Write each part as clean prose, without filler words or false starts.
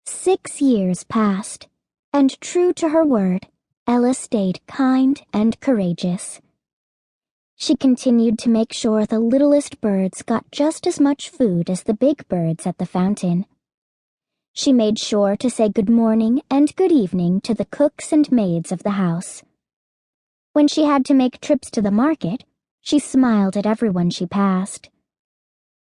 6 years passed, and true to her word, Ella stayed kind and courageous. She continued to make sure the littlest birds got just as much food as the big birds at the fountain. She made sure to say good morning and good evening to the cooks and maids of the house. When she had to make trips to the market, she smiled at everyone she passed.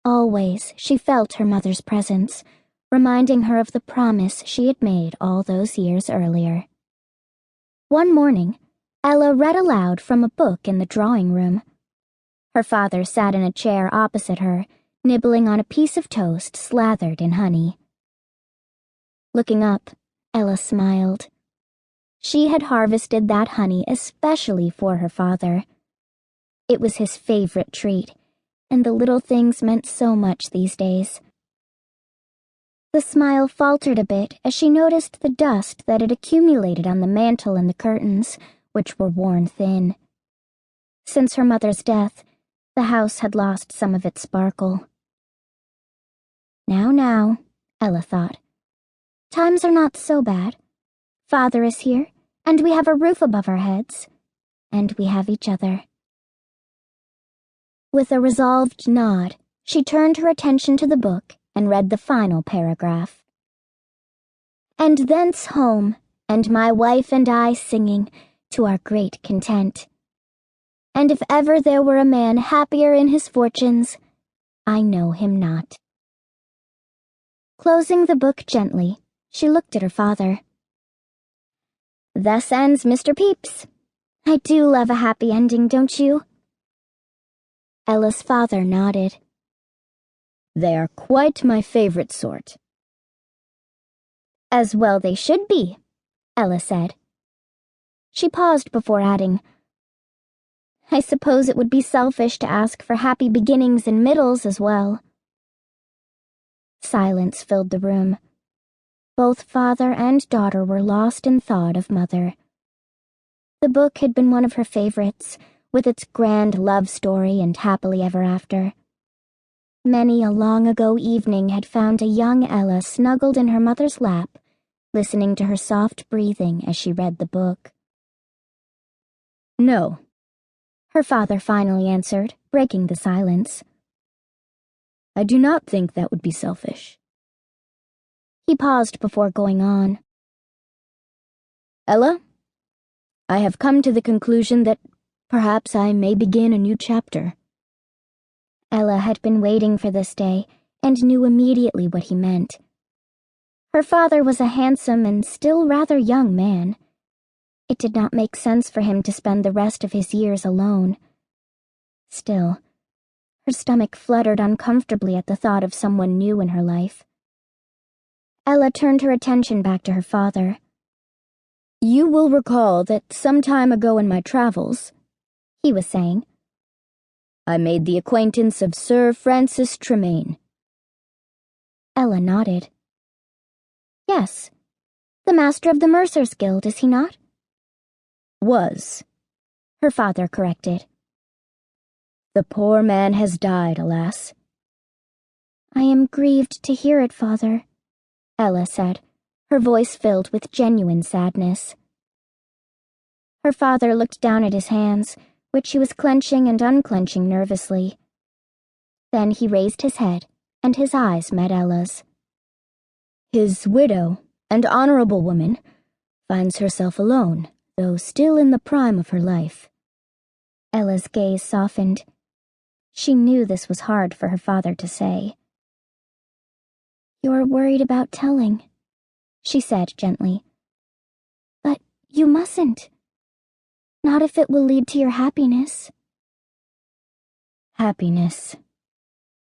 Always she felt her mother's presence, reminding her of the promise she had made all those years earlier. One morning, Ella read aloud from a book in the drawing room. Her father sat in a chair opposite her, nibbling on a piece of toast slathered in honey. Looking up, Ella smiled. She had harvested that honey especially for her father. It was his favorite treat, and the little things meant so much these days. The smile faltered a bit as she noticed the dust that had accumulated on the mantel and the curtains, which were worn thin. Since her mother's death, the house had lost some of its sparkle. Now, Ella thought. Times are not so bad. Father is here, and we have a roof above our heads, and we have each other. With a resolved nod, she turned her attention to the book and read the final paragraph. And thence home, and my wife and I singing, to our great content. And if ever there were a man happier in his fortunes, I know him not. Closing the book gently, she looked at her father. Thus ends Mr. Pepys. I do love a happy ending, don't you? Ella's father nodded. They are quite my favorite sort. As well they should be, Ella said. She paused before adding, I suppose it would be selfish to ask for happy beginnings and middles as well. Silence filled the room. Both father and daughter were lost in thought of mother. The book had been one of her favorites, with its grand love story and happily ever after. Many a long-ago evening had found a young Ella snuggled in her mother's lap, listening to her soft breathing as she read the book. No, her father finally answered, breaking the silence. I do not think that would be selfish. He paused before going on. Ella, I have come to the conclusion that perhaps I may begin a new chapter. Ella had been waiting for this day and knew immediately what he meant. Her father was a handsome and still rather young man. It did not make sense for him to spend the rest of his years alone. Still, her stomach fluttered uncomfortably at the thought of someone new in her life. Ella turned her attention back to her father. You will recall that some time ago in my travels, he was saying, I made the acquaintance of Sir Francis Tremaine. Ella nodded. Yes, the master of the Mercers' Guild, is he not? Was, her father corrected. The poor man has died, alas. I am grieved to hear it, father, Ella said, her voice filled with genuine sadness. Her father looked down at his hands, which he was clenching and unclenching nervously. Then he raised his head, and his eyes met Ella's. His widow, and honorable woman, finds herself alone, though still in the prime of her life. Ella's gaze softened. She knew this was hard for her father to say. You're worried about telling, she said gently. But you mustn't. Not if it will lead to your happiness. Happiness,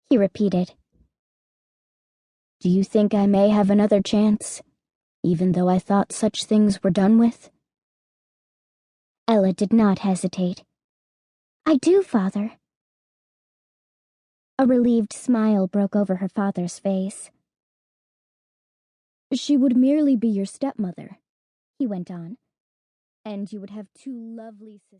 he repeated. Do you think I may have another chance, even though I thought such things were done with? Ella did not hesitate. I do, father. A relieved smile broke over her father's face. She would merely be your stepmother, he went on, and you would have two lovely sisters.